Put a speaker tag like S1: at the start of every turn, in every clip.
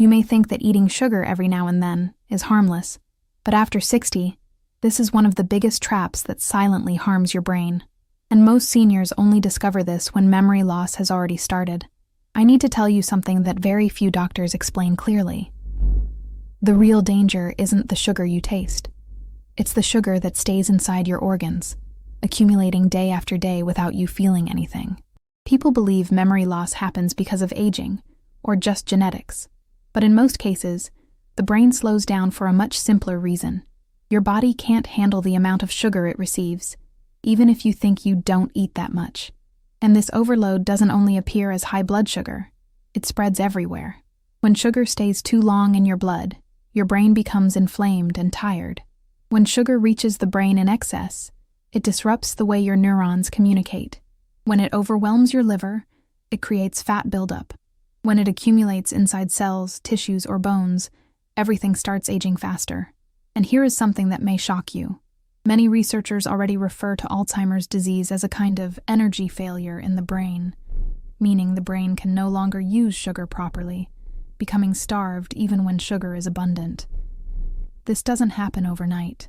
S1: You may think that eating sugar every now and then is harmless, but after 60, this is one of the biggest traps that silently harms your brain. And most seniors only discover this when memory loss has already started. I need to tell you something that very few doctors explain clearly. The real danger isn't the sugar you taste. It's the sugar that stays inside your organs, accumulating day after day without you feeling anything. People believe memory loss happens because of aging, or just genetics. But in most cases, the brain slows down for a much simpler reason. Your body can't handle the amount of sugar it receives, even if you think you don't eat that much. And this overload doesn't only appear as high blood sugar, it spreads everywhere. When sugar stays too long in your blood, your brain becomes inflamed and tired. When sugar reaches the brain in excess, it disrupts the way your neurons communicate. When it overwhelms your liver, it creates fat buildup. When it accumulates inside cells, tissues, or bones, everything starts aging faster. And here is something that may shock you. Many researchers already refer to Alzheimer's disease as a kind of energy failure in the brain, meaning the brain can no longer use sugar properly, becoming starved even when sugar is abundant. This doesn't happen overnight.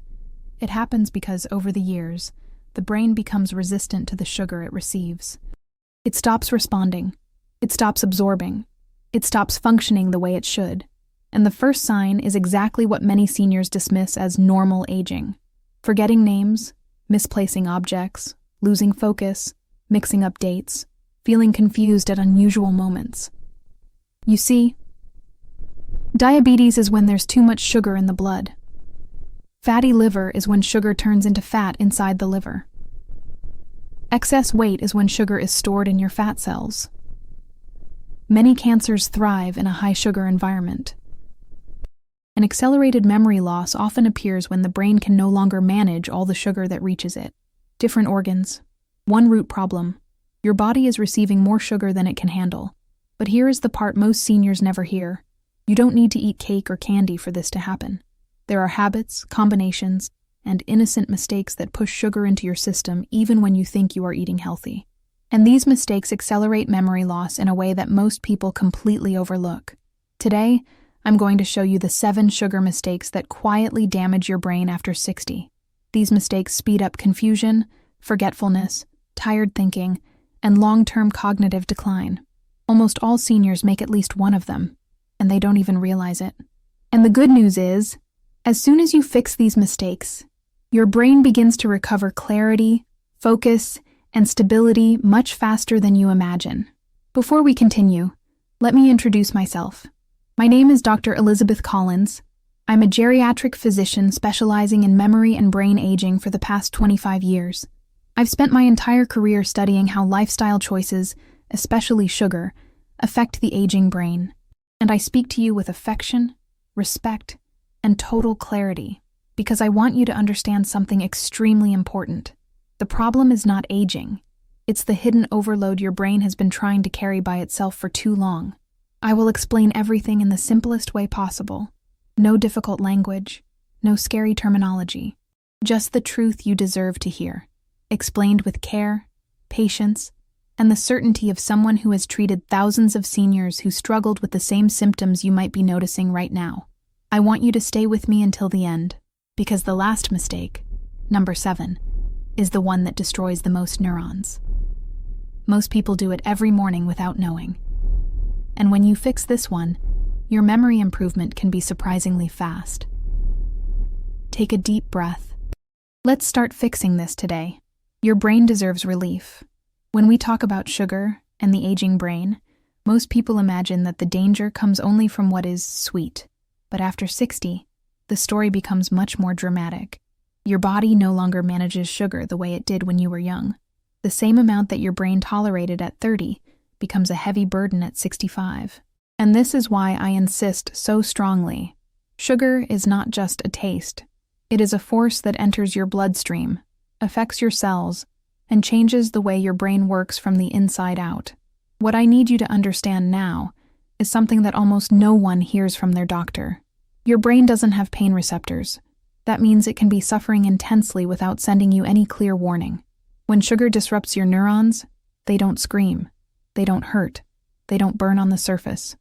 S1: It happens because over the years, the brain becomes resistant to the sugar it receives. It stops responding. It stops absorbing. It stops functioning the way it should. And the first sign is exactly what many seniors dismiss as normal aging. Forgetting names, misplacing objects, losing focus, mixing up dates, feeling confused at unusual moments. You see, diabetes is when there's too much sugar in the blood. Fatty liver is when sugar turns into fat inside the liver. Excess weight is when sugar is stored in your fat cells. Many cancers thrive in a high-sugar environment. An accelerated memory loss often appears when the brain can no longer manage all the sugar that reaches it. Different organs. One root problem. Your body is receiving more sugar than it can handle. But here is the part most seniors never hear. You don't need to eat cake or candy for this to happen. There are habits, combinations, and innocent mistakes that push sugar into your system even when you think you are eating healthy. And these mistakes accelerate memory loss in a way that most people completely overlook. Today, I'm going to show you the 7 sugar mistakes that quietly damage your brain after 60. These mistakes speed up confusion, forgetfulness, tired thinking, and long-term cognitive decline. Almost all seniors make at least one of them, and they don't even realize it. And the good news is, as soon as you fix these mistakes, your brain begins to recover clarity, focus, and stability much faster than you imagine. Before we continue, let me introduce myself. My name is Dr. Elizabeth Collins. I'm a geriatric physician specializing in memory and brain aging for the past 25 years. I've spent my entire career studying how lifestyle choices, especially sugar, affect the aging brain. And I speak to you with affection, respect, and total clarity, because I want you to understand something extremely important. The problem is not aging. It's the hidden overload your brain has been trying to carry by itself for too long. I will explain everything in the simplest way possible. No difficult language, no scary terminology. Just the truth you deserve to hear. Explained with care, patience, and the certainty of someone who has treated thousands of seniors who struggled with the same symptoms you might be noticing right now. I want you to stay with me until the end, because the last mistake, number 7, is the one that destroys the most neurons. Most people do it every morning without knowing. And when you fix this one, your memory improvement can be surprisingly fast. Take a deep breath. Let's start fixing this today. Your brain deserves relief. When we talk about sugar and the aging brain, most people imagine that the danger comes only from what is sweet. But after 60, the story becomes much more dramatic. Your body no longer manages sugar the way it did when you were young. The same amount that your brain tolerated at 30 becomes a heavy burden at 65. And this is why I insist so strongly. Sugar is not just a taste. It is a force that enters your bloodstream, affects your cells, and changes the way your brain works from the inside out. What I need you to understand now is something that almost no one hears from their doctor. Your brain doesn't have pain receptors. That means it can be suffering intensely without sending you any clear warning. When sugar disrupts your neurons, they don't scream. They don't hurt. They don't burn on the surface.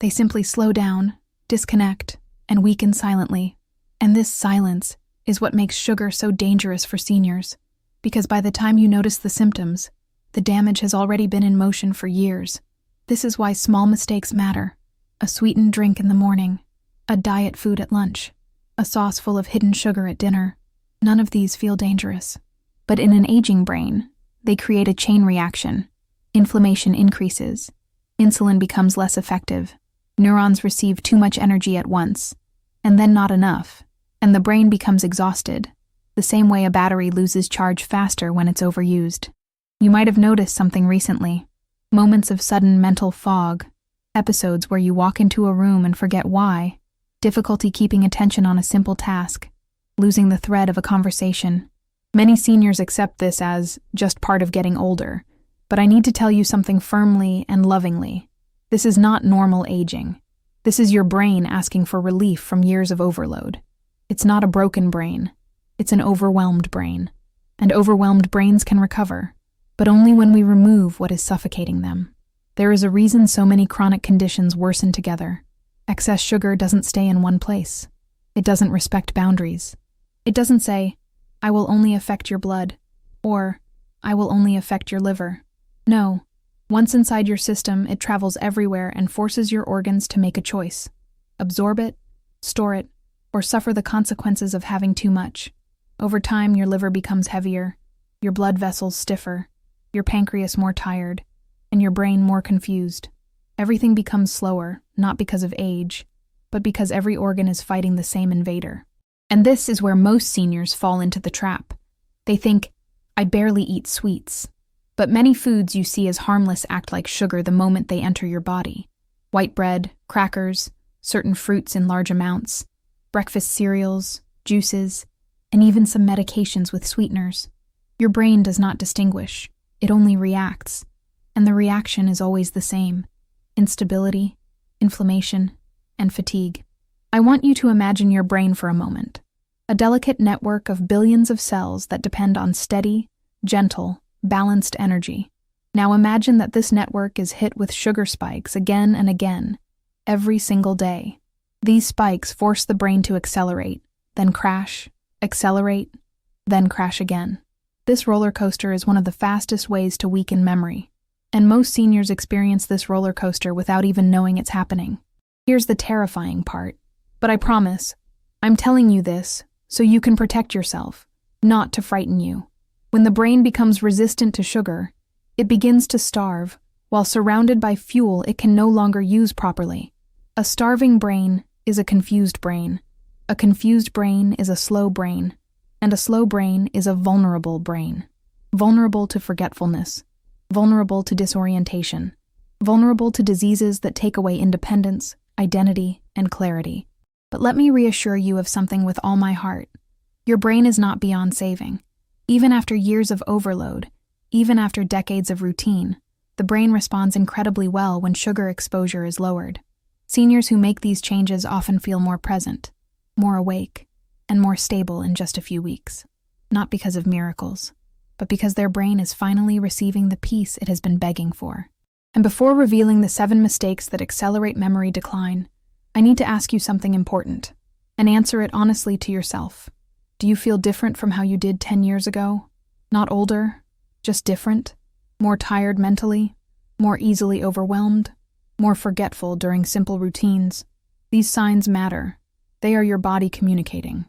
S1: They simply slow down, disconnect, and weaken silently. And this silence is what makes sugar so dangerous for seniors, because by the time you notice the symptoms, the damage has already been in motion for years. This is why small mistakes matter. A sweetened drink in the morning, a diet food at lunch, a sauce full of hidden sugar at dinner. None of these feel dangerous. But in an aging brain, they create a chain reaction. Inflammation increases. Insulin becomes less effective. Neurons receive too much energy at once, and then not enough, and the brain becomes exhausted, the same way a battery loses charge faster when it's overused. You might have noticed something recently. Moments of sudden mental fog, episodes where you walk into a room and forget why, difficulty keeping attention on a simple task, losing the thread of a conversation. Many seniors accept this as just part of getting older, but I need to tell you something firmly and lovingly. This is not normal aging. This is your brain asking for relief from years of overload. It's not a broken brain. It's an overwhelmed brain. And overwhelmed brains can recover, but only when we remove what is suffocating them. There is a reason so many chronic conditions worsen together. Excess sugar doesn't stay in one place. It doesn't respect boundaries. It doesn't say, I will only affect your blood, or I will only affect your liver. No, once inside your system, it travels everywhere and forces your organs to make a choice. Absorb it, store it, or suffer the consequences of having too much. Over time, your liver becomes heavier, your blood vessels stiffer, your pancreas more tired, and your brain more confused. Everything becomes slower, not because of age, but because every organ is fighting the same invader. And this is where most seniors fall into the trap. They think, I barely eat sweets. But many foods you see as harmless act like sugar the moment they enter your body. White bread, crackers, certain fruits in large amounts, breakfast cereals, juices, and even some medications with sweeteners. Your brain does not distinguish. It only reacts. And the reaction is always the same: instability, inflammation, and fatigue. I want you to imagine your brain for a moment. A delicate network of billions of cells that depend on steady, gentle, balanced energy. Now imagine that this network is hit with sugar spikes again and again, every single day. These spikes force the brain to accelerate, then crash, accelerate, then crash again. This roller coaster is one of the fastest ways to weaken memory, and most seniors experience this roller coaster without even knowing it's happening. Here's the terrifying part. But I promise, I'm telling you this so you can protect yourself, not to frighten you. When the brain becomes resistant to sugar, it begins to starve, while surrounded by fuel it can no longer use properly. A starving brain is a confused brain. A confused brain is a slow brain, and a slow brain is a vulnerable brain. Vulnerable to forgetfulness, vulnerable to disorientation, vulnerable to diseases that take away independence, identity, and clarity. But let me reassure you of something with all my heart. Your brain is not beyond saving. Even after years of overload, even after decades of routine, the brain responds incredibly well when sugar exposure is lowered. Seniors who make these changes often feel more present, more awake, and more stable in just a few weeks. Not because of miracles, but because their brain is finally receiving the peace it has been begging for. And before revealing the 7 mistakes that accelerate memory decline, I need to ask you something important, and answer it honestly to yourself. Do you feel different from how you did 10 years ago? Not older, just different? More tired mentally? More easily overwhelmed? More forgetful during simple routines? These signs matter. They are your body communicating.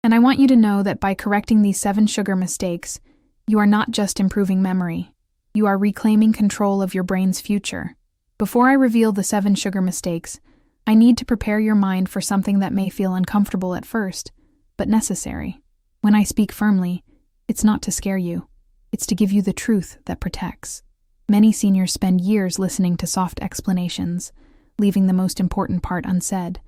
S1: And I want you to know that by correcting these 7 sugar mistakes, you are not just improving memory. You are reclaiming control of your brain's future. Before I reveal the 7 sugar mistakes, I need to prepare your mind for something that may feel uncomfortable at first, but necessary. When I speak firmly, it's not to scare you. It's to give you the truth that protects. Many seniors spend years listening to soft explanations, leaving the most important part unsaid.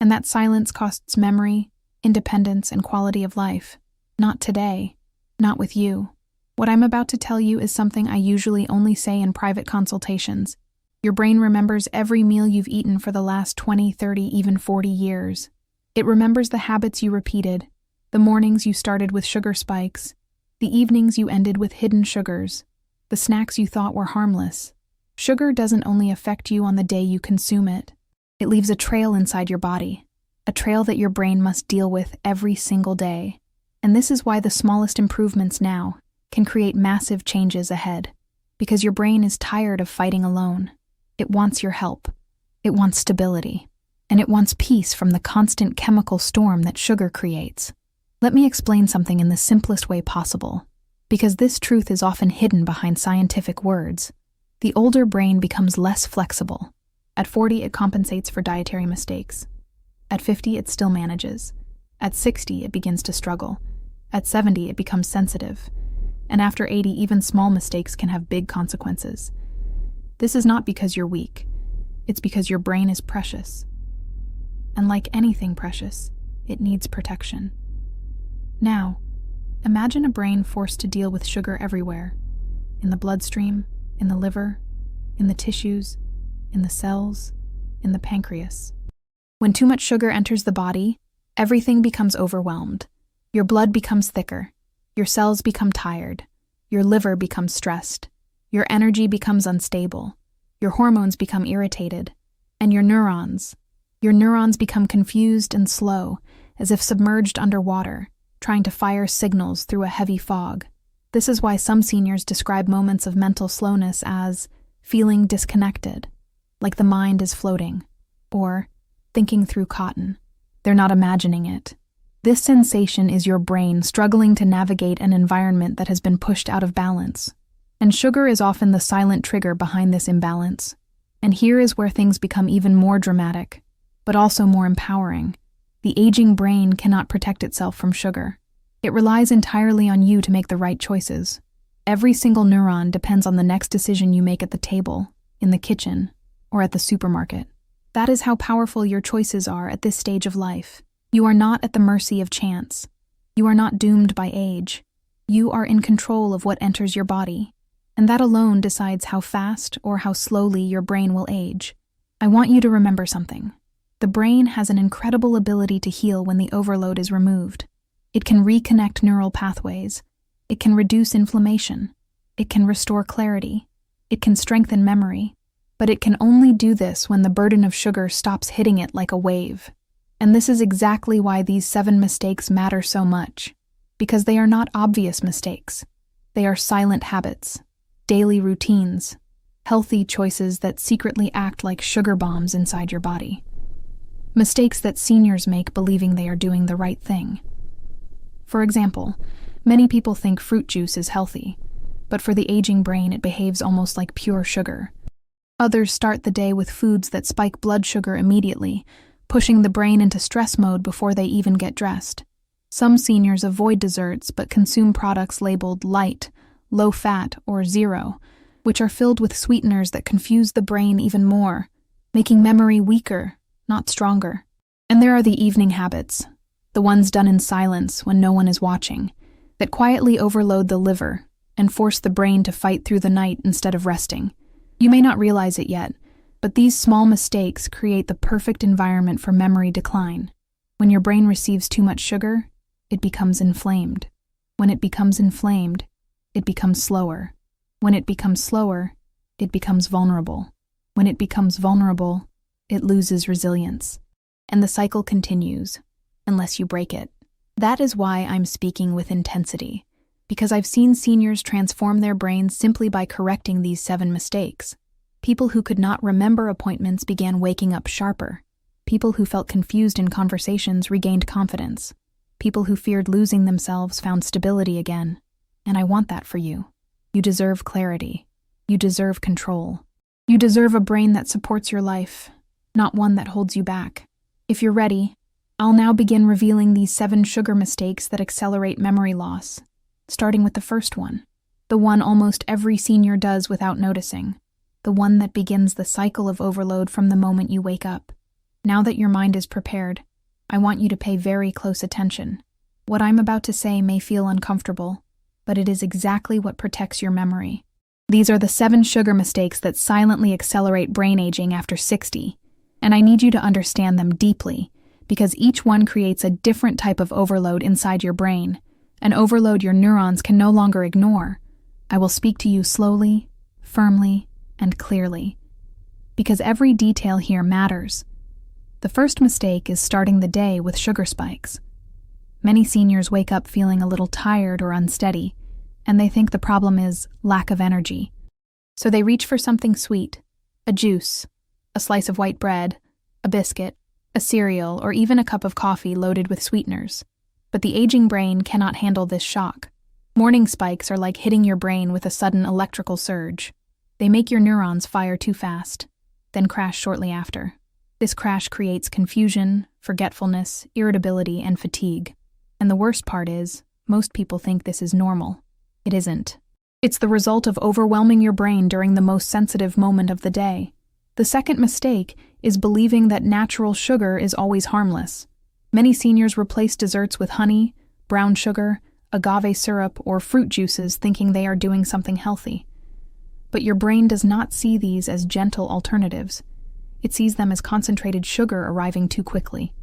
S1: And that silence costs memory, independence, and quality of life. Not today. Not with you. What I'm about to tell you is something I usually only say in private consultations. Your brain remembers every meal you've eaten for the last 20, 30, even 40 years. It remembers the habits you repeated, the mornings you started with sugar spikes, the evenings you ended with hidden sugars, the snacks you thought were harmless. Sugar doesn't only affect you on the day you consume it. It leaves a trail inside your body, a trail that your brain must deal with every single day. And this is why the smallest improvements now can create massive changes ahead, because your brain is tired of fighting alone. It wants your help. It wants stability. And it wants peace from the constant chemical storm that sugar creates. Let me explain something in the simplest way possible, because this truth is often hidden behind scientific words. The older brain becomes less flexible. At 40, it compensates for dietary mistakes. At 50, it still manages. At 60, it begins to struggle. At 70, it becomes sensitive. And after 80, even small mistakes can have big consequences. This is not because you're weak. It's because your brain is precious. And like anything precious, it needs protection. Now, imagine a brain forced to deal with sugar everywhere. In the bloodstream, in the liver, in the tissues, in the cells, in the pancreas. When too much sugar enters the body, everything becomes overwhelmed. Your blood becomes thicker. Your cells become tired. Your liver becomes stressed. Your energy becomes unstable. Your hormones become irritated. And your neurons become confused and slow, as if submerged underwater, trying to fire signals through a heavy fog. This is why some seniors describe moments of mental slowness as feeling disconnected, like the mind is floating, or thinking through cotton. They're not imagining it. This sensation is your brain struggling to navigate an environment that has been pushed out of balance. And sugar is often the silent trigger behind this imbalance. And here is where things become even more dramatic, but also more empowering. The aging brain cannot protect itself from sugar. It relies entirely on you to make the right choices. Every single neuron depends on the next decision you make at the table, in the kitchen, or at the supermarket. That is how powerful your choices are at this stage of life. You are not at the mercy of chance. You are not doomed by age. You are in control of what enters your body, and that alone decides how fast or how slowly your brain will age. I want you to remember something. The brain has an incredible ability to heal when the overload is removed. It can reconnect neural pathways. It can reduce inflammation. It can restore clarity. It can strengthen memory. But it can only do this when the burden of sugar stops hitting it like a wave. And this is exactly why these 7 mistakes matter so much. Because they are not obvious mistakes. They are silent habits, daily routines, healthy choices that secretly act like sugar bombs inside your body. Mistakes that seniors make believing they are doing the right thing. For example, many people think fruit juice is healthy, but for the aging brain it behaves almost like pure sugar. Others start the day with foods that spike blood sugar immediately, pushing the brain into stress mode before they even get dressed. Some seniors avoid desserts but consume products labeled light, low fat, or zero, which are filled with sweeteners that confuse the brain even more, making memory weaker, not stronger. And there are the evening habits, the ones done in silence when no one is watching, that quietly overload the liver and force the brain to fight through the night instead of resting. You may not realize it yet, but these small mistakes create the perfect environment for memory decline. When your brain receives too much sugar, it becomes inflamed. When it becomes inflamed, it becomes slower. When it becomes slower, it becomes vulnerable. When it becomes vulnerable, it loses resilience. And the cycle continues, unless you break it. That is why I'm speaking with intensity, because I've seen seniors transform their brains simply by correcting these 7 mistakes. People who could not remember appointments began waking up sharper. People who felt confused in conversations regained confidence. People who feared losing themselves found stability again. And I want that for you. You deserve clarity. You deserve control. You deserve a brain that supports your life, not one that holds you back. If you're ready, I'll now begin revealing these 7 sugar mistakes that accelerate memory loss, starting with the first one, the one almost every senior does without noticing. The one that begins the cycle of overload from the moment you wake up. Now that your mind is prepared, I want you to pay very close attention. What I'm about to say may feel uncomfortable, but it is exactly what protects your memory. These are the 7 sugar mistakes that silently accelerate brain aging after 60, and I need you to understand them deeply, because each one creates a different type of overload inside your brain, an overload your neurons can no longer ignore. I will speak to you slowly, firmly, and clearly. Because every detail here matters. The first mistake is starting the day with sugar spikes. Many seniors wake up feeling a little tired or unsteady, and they think the problem is lack of energy. So they reach for something sweet, a juice, a slice of white bread, a biscuit, a cereal, or even a cup of coffee loaded with sweeteners. But the aging brain cannot handle this shock. Morning spikes are like hitting your brain with a sudden electrical surge. They make your neurons fire too fast, then crash shortly after. This crash creates confusion, forgetfulness, irritability, and fatigue. And the worst part is, most people think this is normal. It isn't. It's the result of overwhelming your brain during the most sensitive moment of the day. The second mistake is believing that natural sugar is always harmless. Many seniors replace desserts with honey, brown sugar, agave syrup, or fruit juices thinking they are doing something healthy. But your brain does not see these as gentle alternatives. It sees them as concentrated sugar arriving too quickly.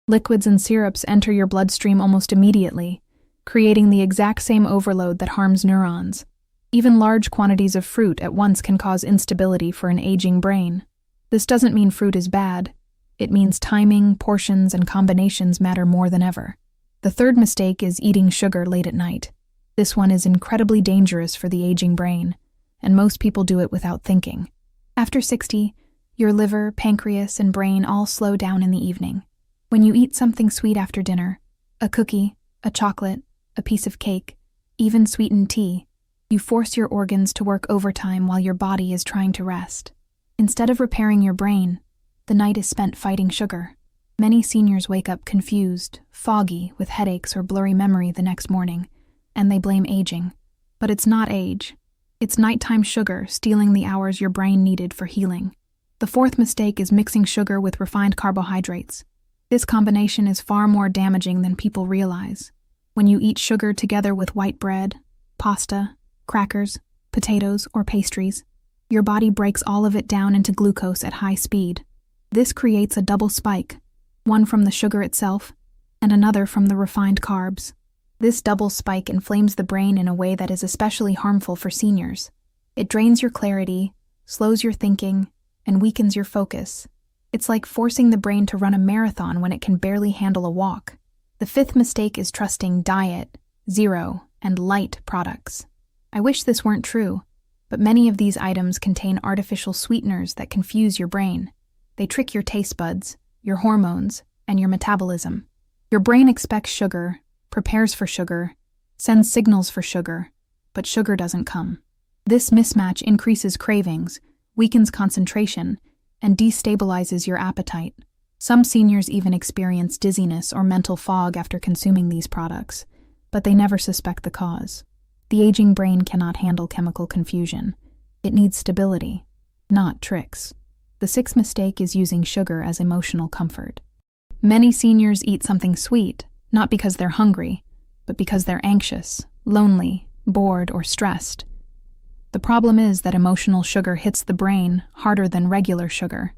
S1: Liquids and syrups enter your bloodstream almost immediately, creating the exact same overload that harms neurons. Even large quantities of fruit at once can cause instability for an aging brain. This doesn't mean fruit is bad. It means timing, portions, and combinations matter more than ever. The third mistake is eating sugar late at night. This one is incredibly dangerous for the aging brain, and most people do it without thinking. After 60, your liver, pancreas, and brain all slow down in the evening. When you eat something sweet after dinner, a cookie, a chocolate, a piece of cake, even sweetened tea, you force your organs to work overtime while your body is trying to rest. Instead of repairing your brain, the night is spent fighting sugar. Many seniors wake up confused, foggy, with headaches or blurry memory the next morning, and they blame aging. But it's not age. It's nighttime sugar stealing the hours your brain needed for healing. The fourth mistake is mixing sugar with refined carbohydrates. This combination is far more damaging than people realize. When you eat sugar together with white bread, pasta, crackers, potatoes, or pastries, your body breaks all of it down into glucose at high speed. This creates a double spike, one from the sugar itself and another from the refined carbs. This double spike inflames the brain in a way that is especially harmful for seniors. It drains your clarity, slows your thinking, and weakens your focus. It's like forcing the brain to run a marathon when it can barely handle a walk. The fifth mistake is trusting diet, zero, and light products. I wish this weren't true, but many of these items contain artificial sweeteners that confuse your brain. They trick your taste buds, your hormones, and your metabolism. Your brain expects sugar, prepares for sugar, sends signals for sugar, but sugar doesn't come. This mismatch increases cravings, weakens concentration, and destabilizes your appetite. Some seniors even experience dizziness or mental fog after consuming these products, but they never suspect the cause. The aging brain cannot handle chemical confusion. It needs stability, not tricks. The sixth mistake is using sugar as emotional comfort. Many seniors eat something sweet, not because they're hungry, but because they're anxious, lonely, bored, or stressed. The problem is that emotional sugar hits the brain harder than regular sugar.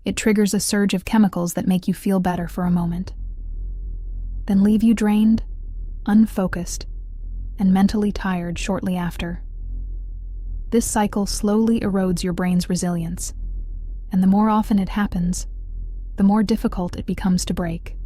S1: It triggers a surge of chemicals that make you feel better for a moment, then leave you drained, unfocused, and mentally tired shortly after. This cycle slowly erodes your brain's resilience, and the more often it happens, the more difficult it becomes to break.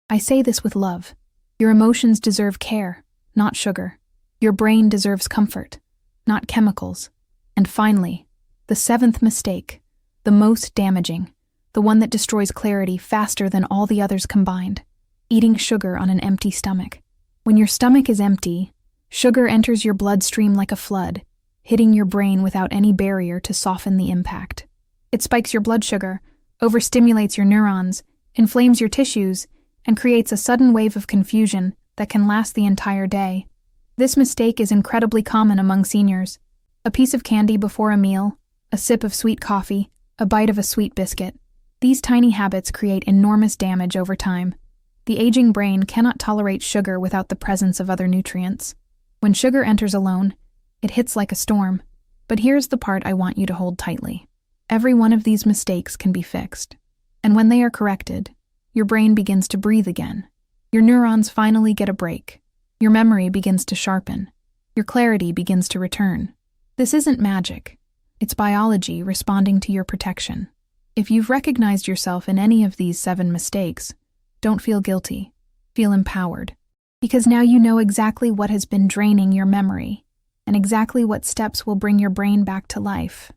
S1: I say this with love. Your emotions deserve care, not sugar. Your brain deserves comfort, not chemicals. And finally, the seventh mistake, the most damaging, the one that destroys clarity faster than all the others combined: eating sugar on an empty stomach. When your stomach is empty, sugar enters your bloodstream like a flood, hitting your brain without any barrier to soften the impact. It spikes your blood sugar, overstimulates your neurons, inflames your tissues, and creates a sudden wave of confusion that can last the entire day. This mistake is incredibly common among seniors. A piece of candy before a meal, a sip of sweet coffee, a bite of a sweet biscuit. These tiny habits create enormous damage over time. The aging brain cannot tolerate sugar without the presence of other nutrients. When sugar enters alone, it hits like a storm. But here's the part I want you to hold tightly. Every one of these mistakes can be fixed. And when they are corrected, your brain begins to breathe again. Your neurons finally get a break. Your memory begins to sharpen. Your clarity begins to return. This isn't magic. It's biology responding to your protection. If you've recognized yourself in any of these 7 mistakes, don't feel guilty. Feel empowered. Because now you know exactly what has been draining your memory and exactly what steps will bring your brain back to life.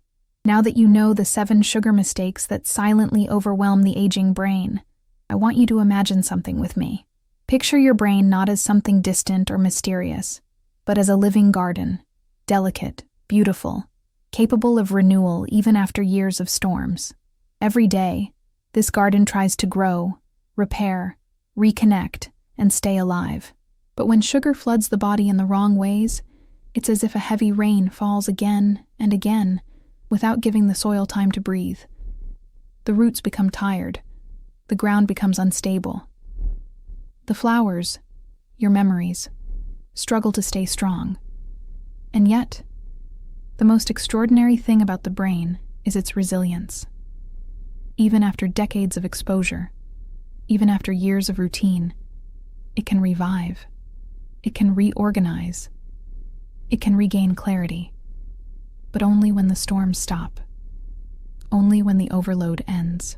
S1: Now that you know the 7 sugar mistakes that silently overwhelm the aging brain, I want you to imagine something with me. Picture your brain not as something distant or mysterious, but as a living garden, delicate, beautiful, capable of renewal even after years of storms. Every day, this garden tries to grow, repair, reconnect, and stay alive. But when sugar floods the body in the wrong ways, it's as if a heavy rain falls again and again without giving the soil time to breathe. The roots become tired. The ground becomes unstable. The flowers, your memories, struggle to stay strong. And yet, the most extraordinary thing about the brain is its resilience. Even after decades of exposure, even after years of routine, it can revive. It can reorganize. It can regain clarity. But only when the storms stop. Only when the overload ends.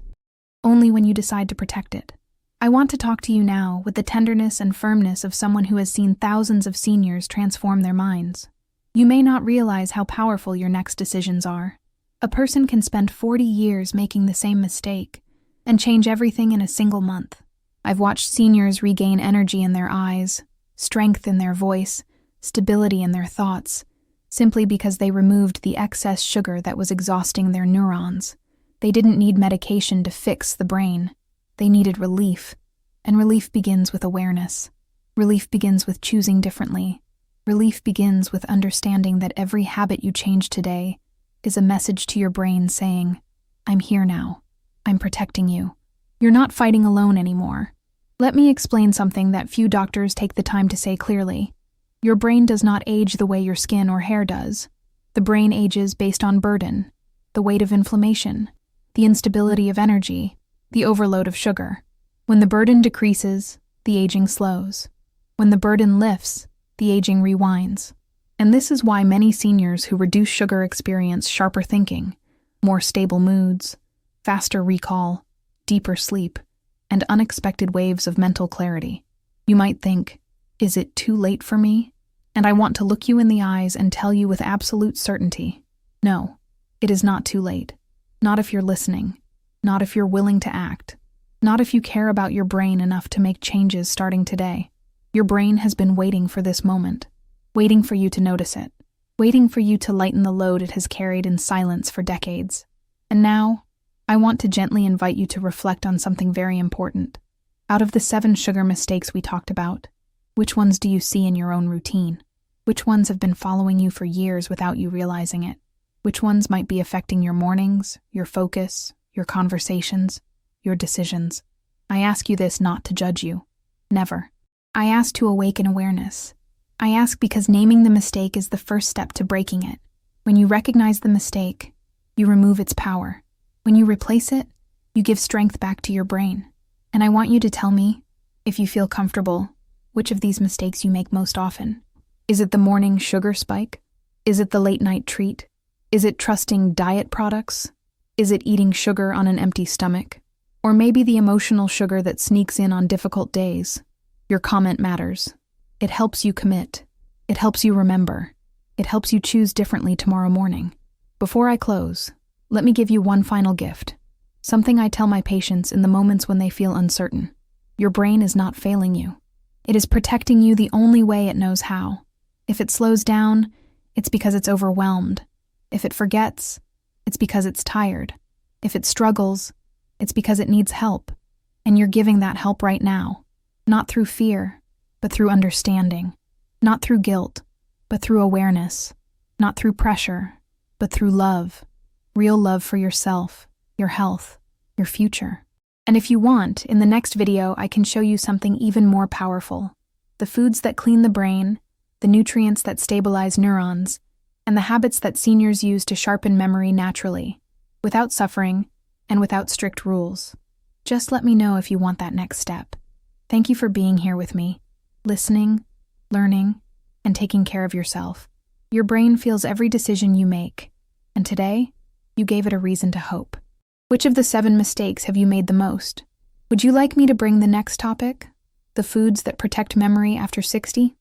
S1: Only when you decide to protect it. I want to talk to you now with the tenderness and firmness of someone who has seen thousands of seniors transform their minds. You may not realize how powerful your next decisions are. A person can spend 40 years making the same mistake and change everything in a single month. I've watched seniors regain energy in their eyes, strength in their voice, stability in their thoughts, simply because they removed the excess sugar that was exhausting their neurons. They didn't need medication to fix the brain. They needed relief. And relief begins with awareness. Relief begins with choosing differently. Relief begins with understanding that every habit you change today is a message to your brain saying, I'm here now. I'm protecting you. You're not fighting alone anymore. Let me explain something that few doctors take the time to say clearly. Your brain does not age the way your skin or hair does. The brain ages based on burden, the weight of inflammation, the instability of energy, the overload of sugar. When the burden decreases, the aging slows. When the burden lifts, the aging rewinds. And this is why many seniors who reduce sugar experience sharper thinking, more stable moods, faster recall, deeper sleep, and unexpected waves of mental clarity. You might think, is it too late for me? And I want to look you in the eyes and tell you with absolute certainty, no, it is not too late. Not if you're listening. Not if you're willing to act. Not if you care about your brain enough to make changes starting today. Your brain has been waiting for this moment, waiting for you to notice it, waiting for you to lighten the load it has carried in silence for decades. And now, I want to gently invite you to reflect on something very important. Out of the 7 sugar mistakes we talked about, which ones do you see in your own routine? Which ones have been following you for years without you realizing it? Which ones might be affecting your mornings, your focus, your conversations, your decisions? I ask you this not to judge you. Never. I ask to awaken awareness. I ask because naming the mistake is the first step to breaking it. When you recognize the mistake, you remove its power. When you replace it, you give strength back to your brain. And I want you to tell me, if you feel comfortable, which of these mistakes you make most often. Is it the morning sugar spike? Is it the late-night treat? Is it trusting diet products? Is it eating sugar on an empty stomach? Or maybe the emotional sugar that sneaks in on difficult days? Your comment matters. It helps you commit. It helps you remember. It helps you choose differently tomorrow morning. Before I close, let me give you one final gift. Something I tell my patients in the moments when they feel uncertain. Your brain is not failing you. It is protecting you the only way it knows how. If it slows down, it's because it's overwhelmed. If it forgets, it's because it's tired. If it struggles, it's because it needs help. And you're giving that help right now. Not through fear, but through understanding. Not through guilt, but through awareness. Not through pressure, but through love. Real love for yourself, your health, your future. And if you want, in the next video, I can show you something even more powerful. The foods that clean the brain, the nutrients that stabilize neurons, and the habits that seniors use to sharpen memory naturally, without suffering and without strict rules. Just let me know if you want that next step. Thank you for being here with me, listening, learning, and taking care of yourself. Your brain feels every decision you make, and today, you gave it a reason to hope. Which of the 7 mistakes have you made the most? Would you like me to bring the next topic? The foods that protect memory after 60?